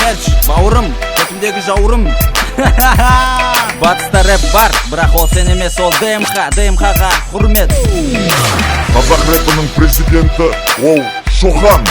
смерч, бауырым, көтімдегі жауырым. Батыста рэп бар, бірақ ол сен емес, ол ДМХ-ға құрмет. Қазақ рэпінің президенті ол Шохан.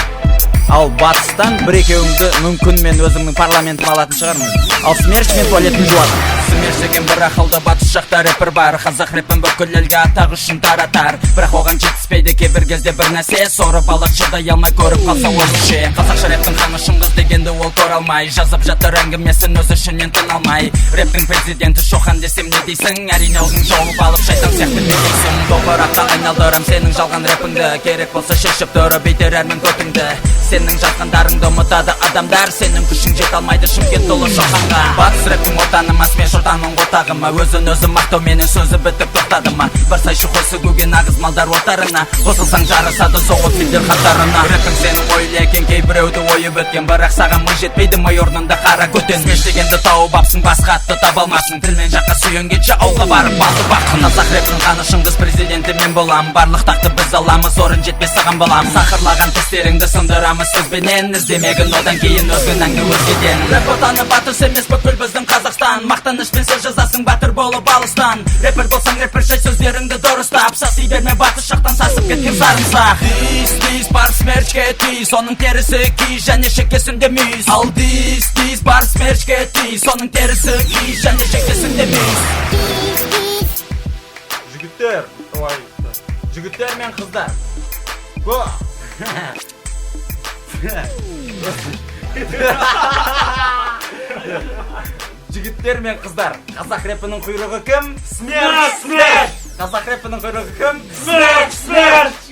Ал батыстан бір екеуіңді мүмкін мен өзімнің парламентім алатын шығармын. Ал смерч мен туалетін жуатын. Смерч деген бір ақылды батыс жақта рэпер бар. Қазақ рэпін бүкіл елге атақ үшін таратар. Бірақ оған жетіспейді кейбір кезде бір нәрсе. Сорып алады шыдай алмай көріп қалса ол ше. Қазақша рэптің ханы шыңғыз дегенді ол көре алмай. Жазып жатыр әңгімесін өз ішінен тын алмай. Рэптің президенті Шохан десем не дейсің? Әрине өзің жауып алып шайтан сияқты не дейсің? Топыраққа айналдырам сенің жалған рэпіңді. Керек болса шешіп тұрып бейтер әрмін көтіңді. Сенің жатқандарыңды ұмытады адамдар. Сенің күшің жете алмайды Шымкент толы Шоханға. Батыс рэптің отаны ма, смерч ортаның отағы ма? Өзін өзі мақтау менің сөзі бітіп тоқтады ма? Бір сайшы қойсы көген ағыз малдар отарына. Қосылсаң жарысады соғып фильдер қатарына. Рэпің сенің ойлы екен, кейбіреуді ойып өткен. Бірақ саған мы жетпейді ма орнында қара көтен. Смерч дегенді тауып апсың, басқа атты таба алмасын. Тілмен жаққа сүйенгенше ауылға барып балды бақын. Қазақ рэптің ханы шыңғыс президенті мен болам. Барлық тақты біз аламыз, орын жетпес саған балам. Сақырлаған тістеріңді сындырамыз сөзбенен. Іздемегін одан кейін өзгінәңді өзгеден. Рэп отаны батыс емес бүкіл біздің Қазақстан. Мақтанышпен сөз жазасың батыр болып алыстан. Рэпер болсаң рэперше сөздеріңді дұрыстап. Саси берме батыс жақтан сасып кеткен сарымсақ. Дис бар смерчке тиіс, оның терісі киіз және шекесінде мүйіз. Ал дис бар смерчке тиіс, оның терісі киіз және шекесінде мүйіз. Жігіттер мен қыздар, го! Жігіттер мен қыздар, қазақ рэпінің құйрығы кім? Смерч! Қазақ рэпінің құйрығы кім? Смерч!